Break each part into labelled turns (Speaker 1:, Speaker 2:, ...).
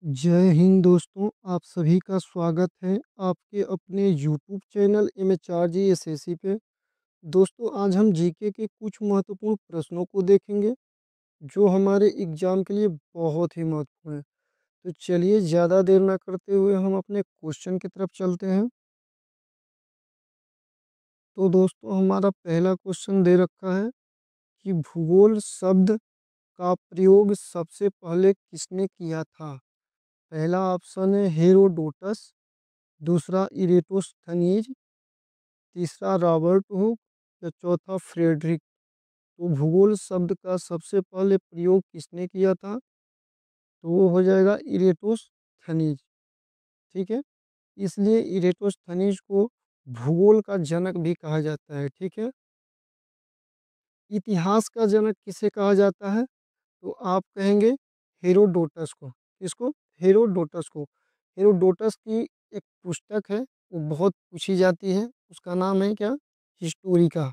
Speaker 1: जय हिंद दोस्तों, आप सभी का स्वागत है आपके अपने यूट्यूब चैनल MHRG SSC पे। दोस्तों, आज हम जीके के कुछ महत्वपूर्ण प्रश्नों को देखेंगे जो हमारे एग्जाम के लिए बहुत ही महत्वपूर्ण है। तो चलिए, ज़्यादा देर ना करते हुए हम अपने क्वेश्चन की तरफ चलते हैं। तो दोस्तों, हमारा पहला क्वेश्चन दे रखा है कि भूगोल शब्द का प्रयोग सबसे पहले किसने किया था। पहला ऑप्शन है हेरोडोटस, दूसरा इरेटोस्थनीज, तीसरा रॉबर्ट हुक या चौथा फ्रेडरिक। तो भूगोल शब्द का सबसे पहले प्रयोग किसने किया था? तो वो हो जाएगा इरेटोस्थनीज। ठीक है, इसलिए इरेटोस्थनीज को भूगोल का जनक भी कहा जाता है। ठीक है, इतिहास का जनक किसे कहा जाता है? तो आप कहेंगे हेरोडोटस को। किसको? हेरोडोटस को। हेरोडोटस की एक पुस्तक है, वो बहुत पूछी जाती है। उसका नाम है क्या? हिस्टोरिका।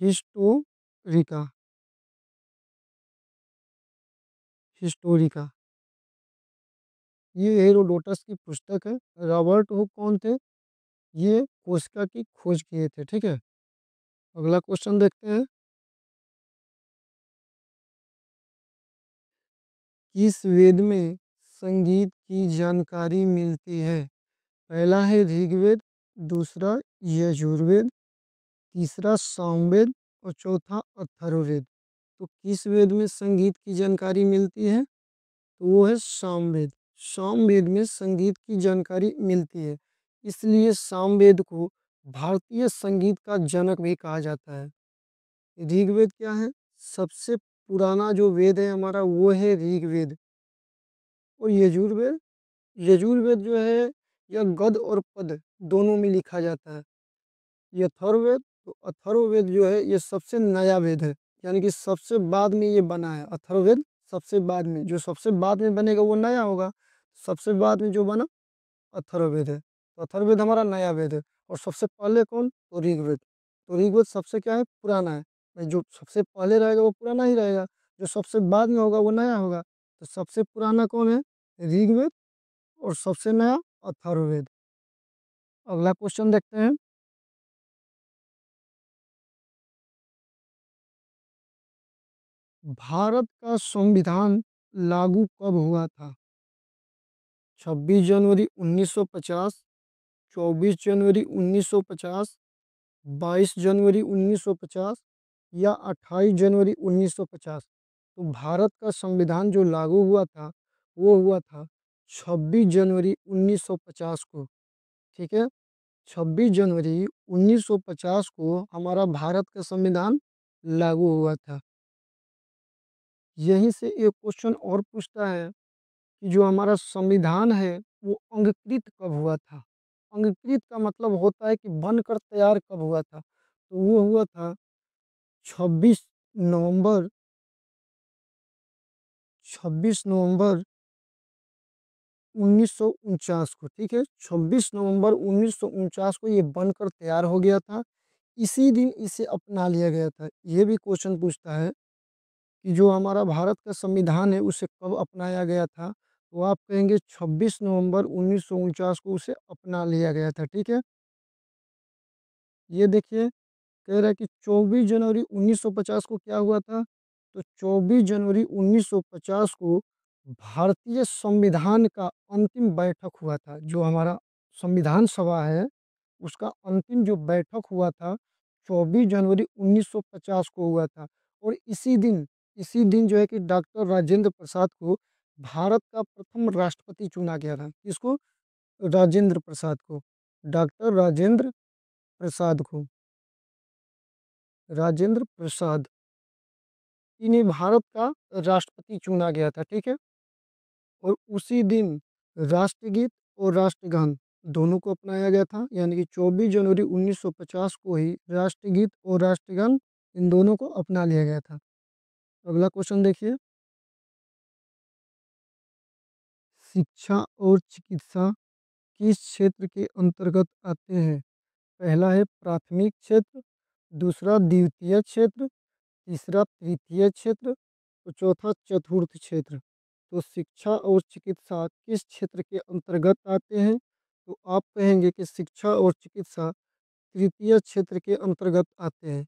Speaker 1: हिस्टोरिका। हिस्टोरिका, ये हेरोडोटस की पुस्तक है। रॉबर्ट हुक कौन थे? ये कोशिका की खोज किए थे। ठीक है, अगला क्वेश्चन देखते हैं। किस वेद में संगीत की जानकारी मिलती है? पहला है ऋग्वेद, दूसरा यजुर्वेद, तीसरा सामवेद और चौथा अथर्ववेद। तो किस वेद में संगीत की जानकारी मिलती है? तो वो है सामवेद। सामवेद में संगीत की जानकारी मिलती है, इसलिए सामवेद को भारतीय संगीत का जनक भी कहा जाता है। ऋग्वेद क्या है? सबसे पुराना जो वेद है हमारा, वो है ऋग्वेद। और यजुर्वेद, यजुर्वेद जो है यह गद और पद दोनों में लिखा जाता है। ये अथर्ववेद, तो अथर्ववेद जो है ये सबसे नया वेद है, यानी कि सबसे बाद में ये बना है। अथर्ववेद सबसे बाद में, जो सबसे बाद में बनेगा वो नया होगा। सबसे बाद में जो बना अथर्ववेद है, तो अथर्ववेद हमारा नया वेद है। और सबसे पहले कौन? तो ऋग्वेद। तो ऋग्वेद सबसे क्या है? पुराना है भाई। जो सबसे पहले रहेगा वो पुराना ही रहेगा, जो सबसे बाद में होगा वो नया होगा। तो सबसे पुराना कौन है? ऋग्वेद। और सबसे नया अथर्ववेद। अगला क्वेश्चन देखते हैं। भारत का संविधान लागू कब हुआ था? 26 जनवरी 1950, 24 जनवरी 1950, 22 जनवरी 1950 या 28 जनवरी 1950। तो भारत का संविधान जो लागू हुआ था वो हुआ था 26 जनवरी 1950 को। ठीक है, 26 जनवरी 1950 को हमारा भारत का संविधान लागू हुआ था। यहीं से एक क्वेश्चन और पूछता है कि जो हमारा संविधान है वो अंगीकृत कब हुआ था? अंगीकृत का मतलब होता है कि बनकर तैयार कब हुआ था? तो वो हुआ था 26 नवंबर, 26 नवंबर 1949 को। ठीक है, 26 नवंबर 1949 को ये बनकर तैयार हो गया था। इसी दिन इसे अपना लिया गया था। ये भी क्वेश्चन पूछता है कि जो हमारा भारत का संविधान है उसे कब अपनाया गया था? तो आप कहेंगे 26 नवंबर 1949 को उसे अपना लिया गया था। ठीक है, ये देखिए, कह रहा है कि 24 जनवरी 1950 को क्या हुआ था? तो 24 जनवरी 1950 को भारतीय संविधान का अंतिम बैठक हुआ था। जो हमारा संविधान सभा है उसका अंतिम जो बैठक हुआ था 24 जनवरी 1950 को हुआ था। और इसी दिन जो है कि डॉक्टर राजेंद्र प्रसाद को भारत का प्रथम राष्ट्रपति चुना गया था। किसको? राजेंद्र प्रसाद को। डॉक्टर राजेंद्र प्रसाद को, राजेंद्र प्रसाद, इन्हें भारत का राष्ट्रपति चुना गया था। ठीक है, और उसी दिन राष्ट्रगीत और राष्ट्रगान दोनों को अपनाया गया था, यानी कि 24 जनवरी 1950 को ही राष्ट्रगीत और राष्ट्रगान इन दोनों को अपना लिया गया था। अगला क्वेश्चन देखिए। शिक्षा और चिकित्सा किस क्षेत्र के अंतर्गत आते हैं? पहला है प्राथमिक क्षेत्र, दूसरा द्वितीय क्षेत्र, तीसरा तृतीय क्षेत्र और चौथा चतुर्थ क्षेत्र। तो शिक्षा और चिकित्सा किस क्षेत्र के अंतर्गत आते हैं? तो आप कहेंगे कि शिक्षा और चिकित्सा तृतीय क्षेत्र के अंतर्गत आते हैं।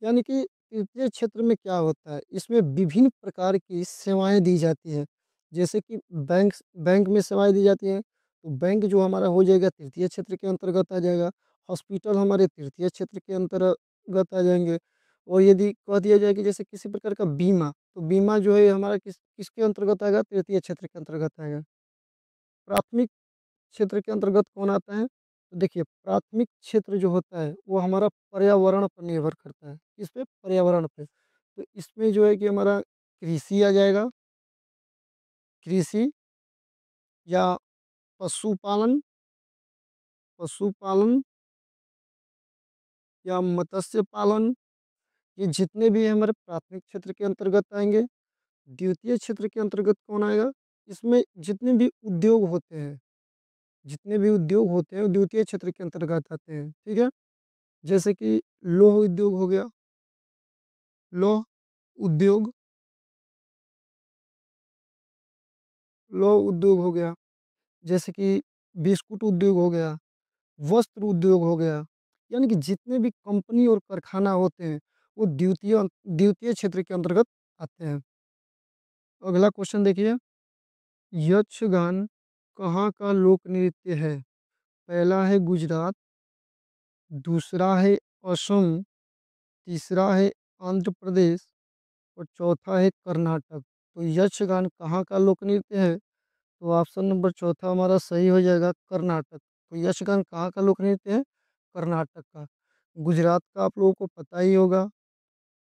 Speaker 1: यानी कि तृतीय क्षेत्र में क्या होता है, इसमें विभिन्न प्रकार की सेवाएं दी जाती हैं। जैसे कि बैंक में सेवाएं दी जाती हैं, तो बैंक जो हमारा हो जाएगा तृतीय क्षेत्र के अंतर्गत आ जाएगा। हॉस्पिटल हमारे तृतीय क्षेत्र के अंतर्गत आ जाएंगे। और यदि कह दिया जाए कि जैसे किसी प्रकार का बीमा, तो बीमा जो है हमारा किसके अंतर्गत आएगा? तृतीय क्षेत्र के अंतर्गत आएगा। प्राथमिक क्षेत्र के अंतर्गत कौन आता है? तो देखिए, प्राथमिक क्षेत्र जो होता है वो हमारा पर्यावरण पर निर्भर करता है। किस पे? पर्यावरण पे। तो इसमें जो है कि हमारा कृषि आ जाएगा। कृषि या पशुपालन, पशुपालन या मत्स्य पालन, ये जितने भी हमारे प्राथमिक क्षेत्र के अंतर्गत आएंगे। द्वितीय क्षेत्र के अंतर्गत कौन आएगा? इसमें जितने भी उद्योग होते हैं, जितने भी उद्योग होते हैं वो द्वितीय क्षेत्र के अंतर्गत आते हैं। ठीक है। जैसे कि लौह उद्योग हो गया, लौह उद्योग, लौह उद्योग हो गया। जैसे कि बिस्कुट उद्योग हो गया, वस्त्र उद्योग हो गया। यानी कि जितने भी कंपनी और कारखाना होते हैं वो द्वितीय द्वितीय क्षेत्र के अंतर्गत आते हैं। अगला क्वेश्चन देखिए, यक्षगान कहाँ का लोक नृत्य है? पहला है गुजरात, दूसरा है असम, तीसरा है आंध्र प्रदेश और चौथा है कर्नाटक। तो यक्षगान कहाँ का लोक नृत्य है? तो ऑप्शन नंबर चौथा हमारा सही हो जाएगा, कर्नाटक। तो यक्षगान कहाँ का लोक नृत्य है? कर्नाटक का। गुजरात का आप लोगों को पता ही होगा,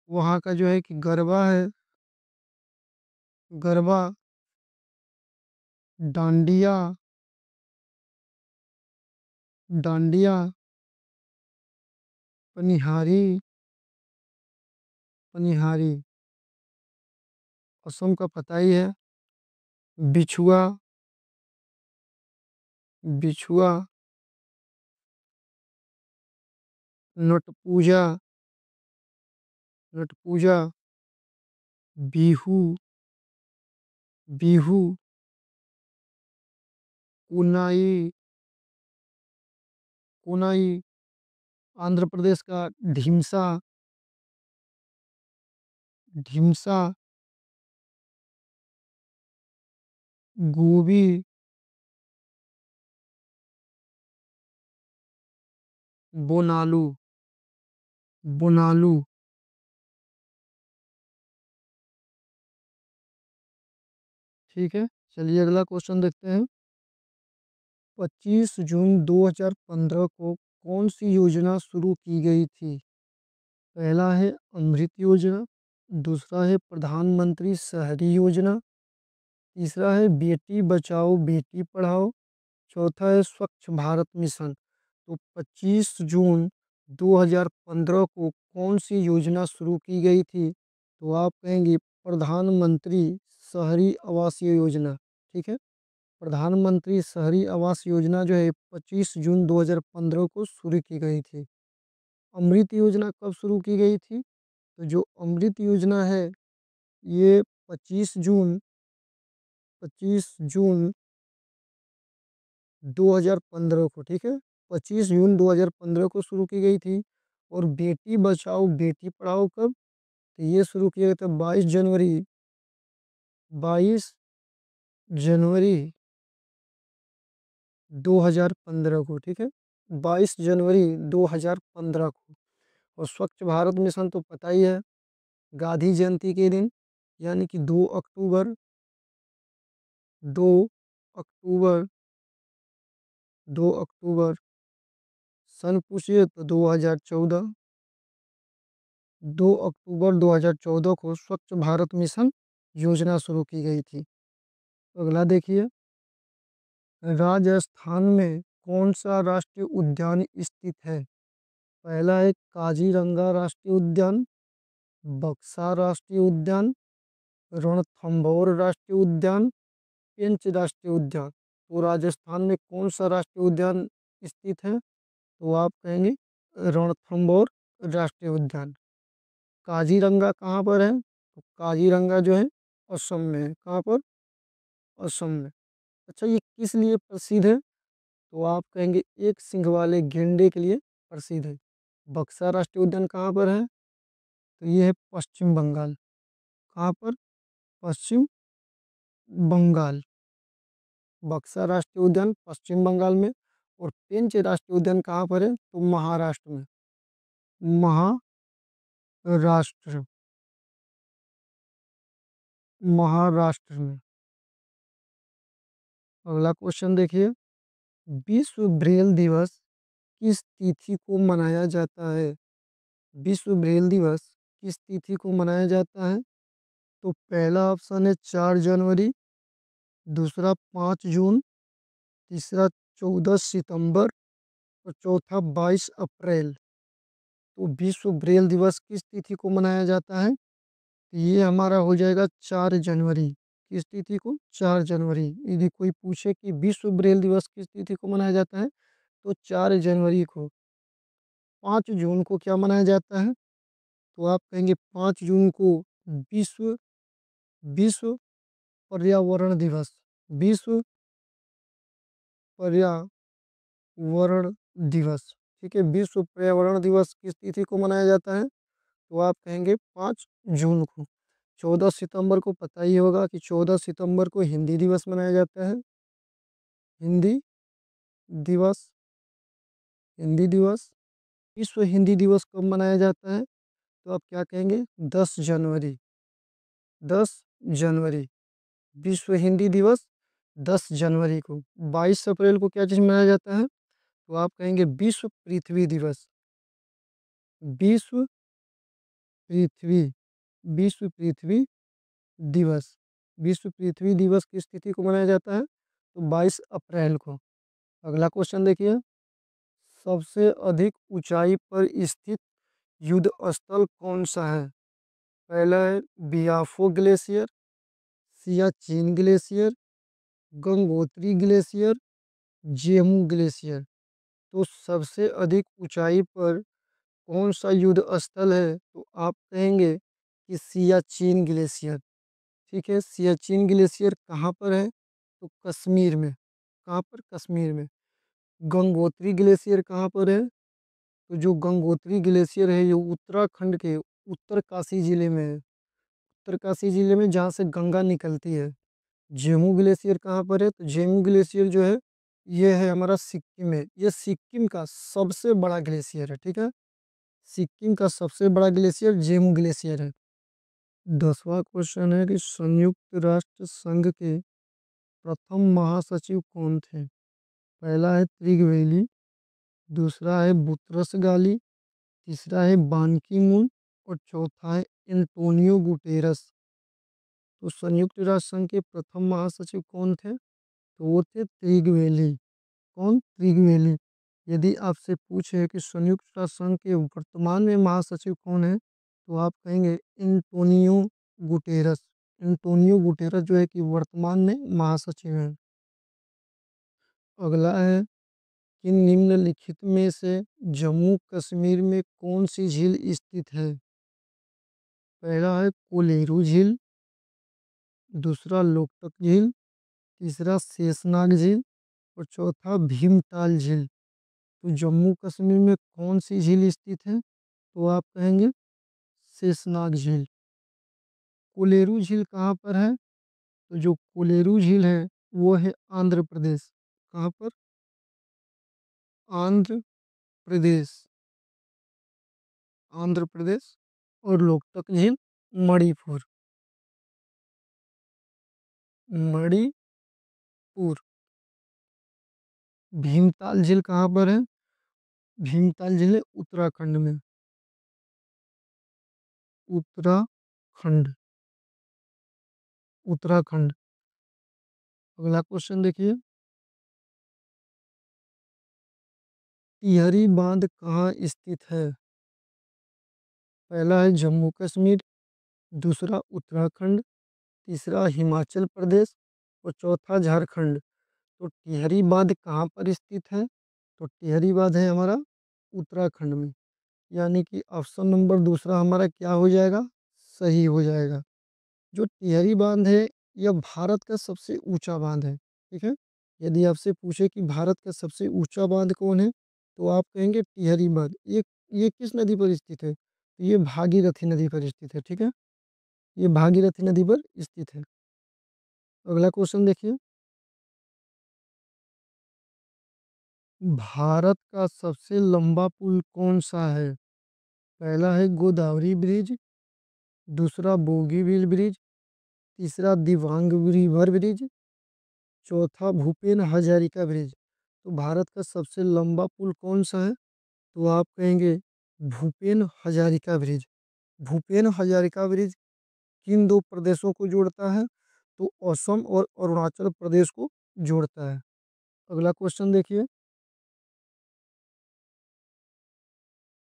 Speaker 1: वहाँ का जो है कि गरबा है। गरबा, डांडिया, डांडिया, पनिहारी, पनिहारी। असम का पता ही है, बिछुआ, बिछुआ, नटपूजा, नटपूजा, बिहू, बिहू, कुनाई, कुनाई। आंध्र प्रदेश का ढिमसा, ढिमसा, गोबी, बोनालू, बोनालू। ठीक है, चलिए अगला क्वेश्चन देखते हैं। 25 जून 2015 को कौन सी योजना शुरू की गई थी? पहला है अमृत योजना, दूसरा है प्रधानमंत्री शहरी योजना, तीसरा है बेटी बचाओ बेटी पढ़ाओ, चौथा है स्वच्छ भारत मिशन। तो 25 जून 2015 को कौन सी योजना शुरू की गई थी? तो आप कहेंगे प्रधानमंत्री शहरी आवास योजना। ठीक है। प्रधानमंत्री शहरी आवास योजना जो है 25 जून 2015 को शुरू की गई थी। अमृत योजना कब शुरू की गई थी? तो जो अमृत योजना है ये 25 जून 2015 को, ठीक है, 25 जून 2015 को शुरू की गई थी। और बेटी बचाओ बेटी पढ़ाओ कब? तो ये शुरू किया गया था 22 जनवरी, 22 जनवरी 2015 को। ठीक है, 22 जनवरी 2015 को। और स्वच्छ भारत मिशन तो पता ही है, गांधी जयंती के दिन, यानी कि 2 अक्टूबर, 2 अक्टूबर, 2 अक्टूबर, सन पूछिए तो 2014, 2 अक्टूबर 2014 को स्वच्छ भारत मिशन योजना शुरू की गई थी। अगला देखिए, राजस्थान में कौन सा राष्ट्रीय उद्यान स्थित है? पहला है काजीरंगा राष्ट्रीय उद्यान, बक्सा राष्ट्रीय उद्यान, रणथंभौर राष्ट्रीय उद्यान, पेंच राष्ट्रीय उद्यान। तो राजस्थान में कौन सा राष्ट्रीय उद्यान स्थित है? तो आप कहेंगे रणथंभौर राष्ट्रीय उद्यान। काजीरंगा कहाँ पर है? तो काजीरंगा जो है असम में है। कहाँ पर? असम में। अच्छा, ये किस लिए प्रसिद्ध है? तो आप कहेंगे एक सींग वाले गेंडे के लिए प्रसिद्ध है। बक्सा राष्ट्रीय उद्यान कहाँ पर है? तो ये है पश्चिम बंगाल। कहाँ पर? पश्चिम बंगाल। बक्सा राष्ट्रीय उद्यान पश्चिम बंगाल में। और पेंच राष्ट्रीय उद्यान कहाँ पर है? तो महाराष्ट्र में। महाराष्ट्र। महाराष्ट्र में। अगला क्वेश्चन देखिए, विश्व ब्रेल दिवस किस तिथि को मनाया जाता है? विश्व ब्रेल दिवस किस तिथि को मनाया जाता है? तो पहला ऑप्शन है 4 जनवरी, दूसरा 5 जून, तीसरा 14 सितंबर और चौथा 22 अप्रैल। तो विश्व ब्रेल दिवस किस तिथि को मनाया जाता है? तो ये हमारा हो जाएगा 4 जनवरी। किस तिथि को? 4 जनवरी। यदि कोई पूछे कि विश्व ब्रेल दिवस किस तिथि को मनाया जाता है, तो 4 जनवरी को। 5 जून को क्या मनाया जाता है? तो आप कहेंगे 5 जून को विश्व विश्व पर्यावरण दिवस। विश्व पर्यावरण दिवस। ठीक है, विश्व पर्यावरण दिवस किस तिथि को मनाया जाता है? तो आप कहेंगे 5 जून को। 14 सितंबर को पता ही होगा कि 14 सितंबर को हिंदी दिवस मनाया जाता है। हिंदी दिवस। हिंदी दिवस। विश्व हिंदी दिवस कब मनाया जाता है? तो आप क्या कहेंगे? 10 जनवरी। 10 जनवरी विश्व हिंदी दिवस 10 जनवरी को। 22 अप्रैल को क्या चीज़ मनाया जाता है? तो आप कहेंगे विश्व पृथ्वी दिवस। विश्व पृथ्वी। विश्व पृथ्वी दिवस। विश्व पृथ्वी दिवस किस तिथि को मनाया जाता है? तो 22 अप्रैल को। अगला क्वेश्चन देखिए, सबसे अधिक ऊंचाई पर स्थित युद्ध स्थल कौन सा है? पहला है Biafo glacier, Siachen glacier, Gangotri glacier, Zemu glacier. तो सबसे अधिक ऊंचाई पर कौन सा युद्ध स्थल है? तो आप कहेंगे कि सियाचिन ग्लेशियर। ठीक है, सियाचिन ग्लेशियर कहाँ पर है? तो कश्मीर में। कहाँ पर? कश्मीर में। गंगोत्री ग्लेशियर कहाँ पर है? तो जो गंगोत्री ग्लेशियर है ये उत्तराखंड के उत्तरकाशी जिले में है। उत्तरकाशी जिले में, जहाँ से गंगा निकलती है। जेमू ग्लेशियर कहाँ पर है? तो जेमू ग्लेशियर जो है ये है हमारा सिक्किम में। ये सिक्किम का सबसे बड़ा ग्लेशियर है। ठीक है, सिक्किम का सबसे बड़ा ग्लेशियर जेमू ग्लेशियर है। 10वां क्वेश्चन है कि संयुक्त राष्ट्र संघ के प्रथम महासचिव कौन थे? पहला है त्रिगवेली, दूसरा है बुतरस गाली, तीसरा है बान की मून और चौथा है एंटोनियो गुटेरस। तो संयुक्त राष्ट्र संघ के प्रथम महासचिव कौन थे? तो वो थे त्रिगवेली। कौन? त्रिगवेली। यदि आपसे पूछे कि संयुक्त राष्ट्र संघ के वर्तमान में महासचिव कौन है, तो आप कहेंगे एंटोनियो गुटेरस। एंटोनियो गुटेरस जो है कि वर्तमान में महासचिव हैं। अगला है कि निम्नलिखित में से जम्मू कश्मीर में कौन सी झील स्थित है? पहला है कोलेरू झील, दूसरा लोकटक झील, तीसरा शेषनाग झील और चौथा भीमताल झील। तो जम्मू कश्मीर में कौन सी झील स्थित है? तो आप कहेंगे शेषनाग झील। कोलेरू झील कहाँ पर है? तो जो कोलेरू झील है वो है आंध्र प्रदेश। कहाँ पर? आंध्र प्रदेश। आंध्र प्रदेश। और लोकटक झील मणिपुर। मणिपुर। भीमताल झील कहाँ पर है? भीमताल झील है उत्तराखंड में। उत्तराखंड। उत्तराखंड। अगला क्वेश्चन देखिए, टिहरी बांध कहाँ स्थित है? पहला है जम्मू कश्मीर, दूसरा उत्तराखंड, तीसरा हिमाचल प्रदेश और चौथा झारखंड। तो टिहरी बांध कहाँ पर स्थित है? तो टिहरी बांध है हमारा उत्तराखंड में। यानी कि ऑप्शन नंबर दूसरा हमारा क्या हो जाएगा? सही हो जाएगा। जो टिहरी बांध है यह भारत का सबसे ऊंचा बांध है। ठीक है। यदि आपसे पूछे कि भारत का सबसे ऊंचा बांध कौन है, तो आप कहेंगे टिहरी बांध। ये किस नदी पर स्थित है? तो ये भागीरथी नदी पर स्थित है। ठीक है। ये भागीरथी नदी पर स्थित है। अगला क्वेश्चन देखिए। भारत का सबसे लंबा पुल कौन सा है? पहला है गोदावरी ब्रिज, दूसरा बोगीबील ब्रिज, तीसरा दिबांग रिवर ब्रिज, चौथा भूपेन हजारिका ब्रिज। तो भारत का सबसे लंबा पुल कौन सा है? तो आप कहेंगे भूपेन हजारिका ब्रिज। भूपेन हजारिका ब्रिज किन दो प्रदेशों को जोड़ता है? तो असम और अरुणाचल प्रदेश को जोड़ता है। अगला क्वेश्चन देखिए।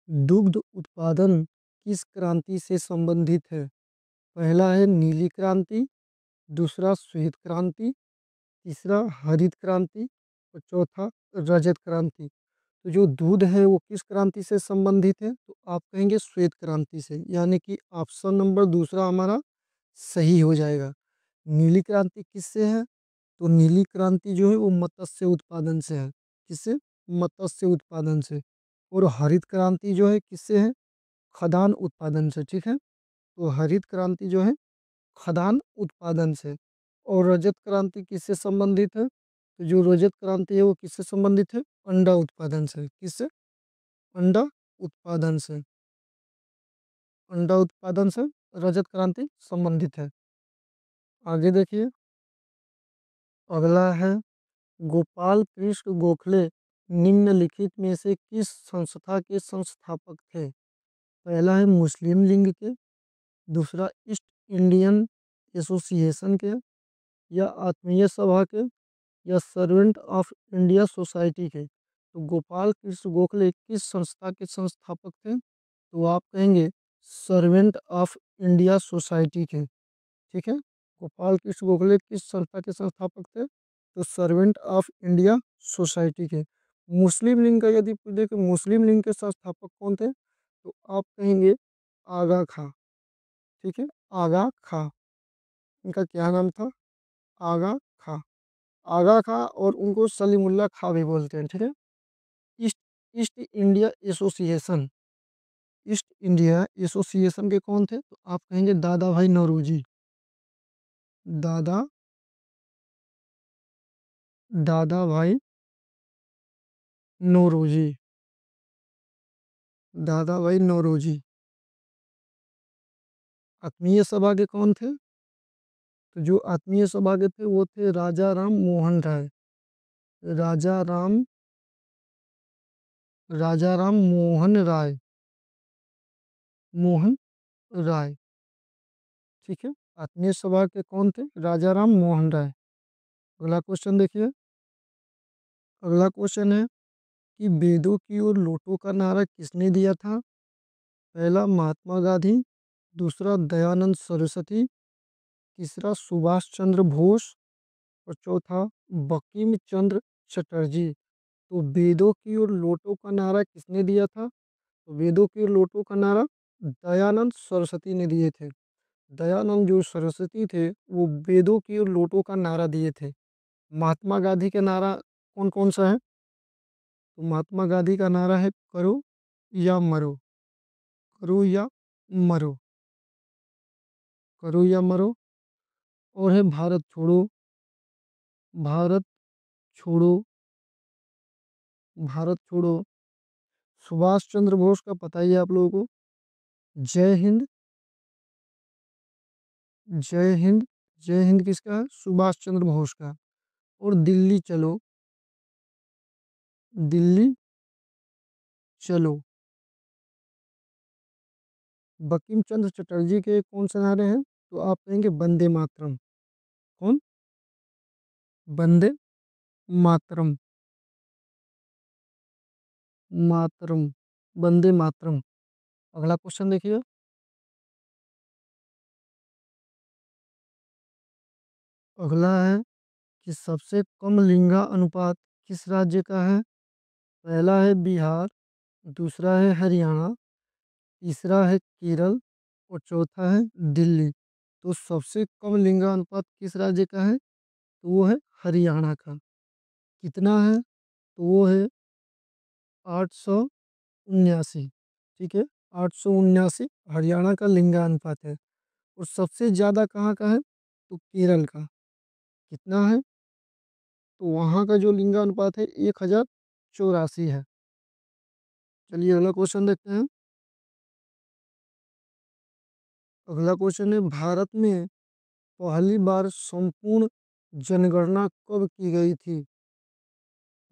Speaker 1: दुग्ध उत्पादन किस क्रांति से संबंधित है? पहला है नीली क्रांति, दूसरा श्वेत क्रांति, तीसरा हरित क्रांति और चौथा रजत क्रांति। तो जो दूध है वो किस क्रांति से संबंधित है? तो आप कहेंगे श्वेत क्रांति से, यानी कि ऑप्शन नंबर दूसरा हमारा सही हो जाएगा। नीली क्रांति किससे है? तो नीली क्रांति जो है वो मत्स्य उत्पादन से है। किससे? मत्स्य उत्पादन से। और हरित क्रांति जो है किससे है? खदान उत्पादन से। ठीक है। तो हरित क्रांति जो है खदान उत्पादन से। और रजत क्रांति किससे संबंधित है? तो जो रजत क्रांति है वो किससे संबंधित है? अंडा उत्पादन से। किससे? अंडा उत्पादन से। अंडा उत्पादन से रजत क्रांति संबंधित है। आगे देखिए। अगला है गोपाल कृष्ण गोखले निम्नलिखित में से किस संस्था के संस्थापक थे? पहला है मुस्लिम लीग के, दूसरा ईस्ट इंडियन एसोसिएशन के, या आत्मीय सभा के, या सर्वेंट ऑफ इंडिया सोसाइटी के। तो गोपाल कृष्ण गोखले किस संस्था के संस्थापक थे? तो आप कहेंगे सर्वेंट ऑफ इंडिया सोसाइटी के। ठीक है। गोपाल कृष्ण गोखले किस संस्था के संस्थापक थे? तो सर्वेंट ऑफ इंडिया सोसाइटी के। मुस्लिम लीग का यदि पूछे कि मुस्लिम लीग के संस्थापक कौन थे, तो आप कहेंगे आगा खां। ठीक है। आगा खां। इनका क्या नाम था? आगा खां। आगा खां, और उनको सलीमुल्लाह खां भी बोलते हैं। ठीक है। East east India association, east India association के कौन थे? तो आप कहेंगे दादा भाई नौरोजी। दादा दादा भाई नौरोजी। दादा भाई नौरोजी। आत्मीय सभा के कौन थे? तो जो आत्मीय सभा के थे वो थे राजा राम मोहन राय। राजा राम राजा राम मोहन राय। मोहन राय। ठीक है। आत्मीय सभा के कौन थे? राजा राम मोहन राय। अगला क्वेश्चन देखिए। अगला क्वेश्चन है कि वेदों की ओर लौटो का नारा किसने दिया था? पहला महात्मा गांधी, दूसरा दयानंद सरस्वती, तीसरा सुभाष चंद्र बोस और चौथा बंकिम चंद्र चटर्जी। तो वेदों की ओर लौटो का नारा किसने दिया था? तो वेदों की ओर लौटो का नारा दयानंद सरस्वती ने दिए थे। दयानंद जो सरस्वती थे वो वेदों की ओर लौटो का नारा दिए थे। महात्मा गांधी का नारा कौन कौन सा है? तो महात्मा गांधी का नारा है करो या मरो। करो या मरो। करो या मरो। और है भारत छोड़ो। भारत छोड़ो। भारत छोड़ो। सुभाष चंद्र बोस का पता ही है आप लोगों को। जय हिंद। जय हिंद। जय हिंद किसका है? सुभाष चंद्र बोस का। और दिल्ली चलो। दिल्ली चलो। बंकिम चंद्र चटर्जी के कौन से नारे हैं? तो आप कहेंगे वंदे मातरम। कौन? वंदे मातरम। मातरम। वंदे मातरम। अगला क्वेश्चन देखिए। अगला है कि सबसे कम लिंगा अनुपात किस राज्य का है? पहला है बिहार, दूसरा है हरियाणा, तीसरा है केरल और चौथा है दिल्ली। तो सबसे कम लिंगानुपात किस राज्य का है? तो वो है हरियाणा का। कितना है? तो वो है 879। ठीक है, 879 हरियाणा का लिंगानुपात है। और सबसे ज़्यादा कहाँ का है? तो केरल का। कितना है? तो वहाँ का जो लिंगानुपात है 1084 है। चलिए अगला क्वेश्चन देखते हैं। अगला क्वेश्चन है, भारत में पहली बार संपूर्ण जनगणना कब की गई थी?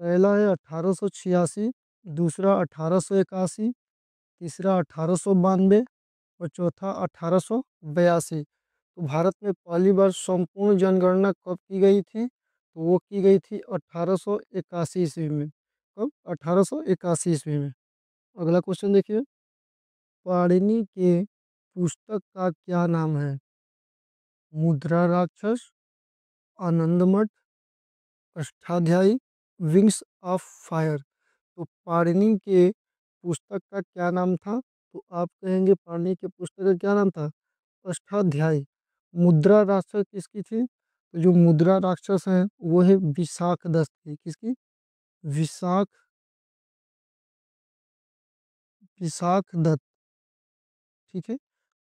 Speaker 1: पहला है 1886, दूसरा 1881, तीसरा 1892 और चौथा 1882। तो भारत में पहली बार संपूर्ण जनगणना कब की गई थी? तो वो की गई थी 1881 ईस्वी में। कब? 1881 ईस्वी में। अगला क्वेश्चन देखिए, पाणिनि के पुस्तक का क्या नाम है? Mudra Rakshasa, Anandmath, Ashtadhyayi, wings of fire. तो पाणिनि के पुस्तक का क्या नाम था? तो आप कहेंगे पाणिनि के पुस्तक का क्या नाम था? अष्टाध्यायी। मुद्रा राक्षस किसकी थी? तो जो मुद्रा राक्षस है वो है विशाख दत्त की। किसकी? विशाख विशाख दत्त। ठीक है।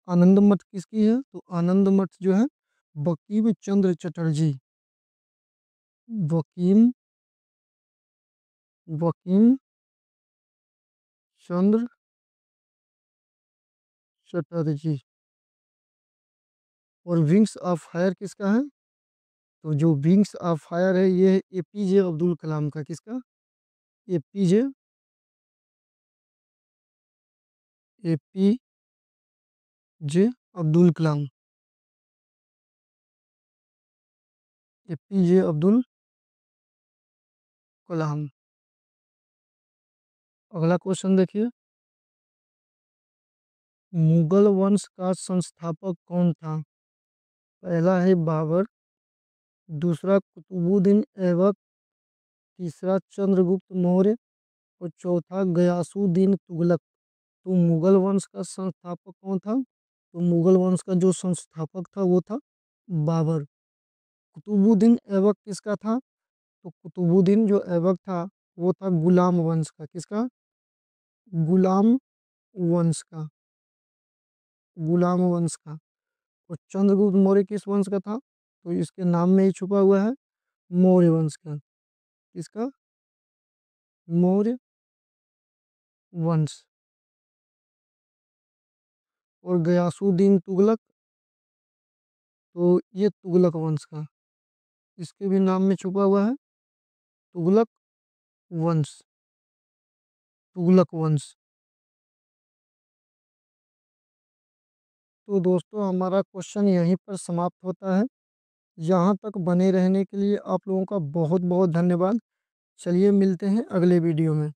Speaker 1: आनंद मठ किसकी है? तो आनंद मठ जो है बंकिम चंद्र चटर्जी। बंकिम बंकिम चंद्र चटर्जी। और विंग्स ऑफ फायर किसका है? तो जो विंग्स ऑफ फायर है ये है एपीजे अब्दुल कलाम का। किसका? APJ APJ Abdul Kalam. APJ Abdul Kalam. अगला क्वेश्चन देखिए, मुगल वंश का संस्थापक कौन था? पहला है बाबर, दूसरा कुतुबुद्दीन ऐबक, तीसरा चंद्रगुप्त मौर्य और चौथा गयासुद्दीन तुगलक। तो मुगल वंश का संस्थापक कौन था? तो मुगल वंश का जो संस्थापक था वो था बाबर। कुतुबुद्दीन ऐबक किसका था? तो कुतुबुद्दीन जो ऐबक था वो था गुलाम वंश का। किसका? गुलाम वंश का। गुलाम वंश का। और चंद्रगुप्त मौर्य किस वंश का था? तो इसके नाम में ही छुपा हुआ है, मौर्य वंश का। किसका? मौर्य वंश। और गयासुद्दीन तुगलक, तो ये तुगलक वंश का। इसके भी नाम में छुपा हुआ है तुगलक वंश। तुगलक वंश। तो दोस्तों हमारा क्वेश्चन यहीं पर समाप्त होता है। यहाँ तक बने रहने के लिए आप लोगों का बहुत बहुत धन्यवाद। चलिए मिलते हैं अगले वीडियो में।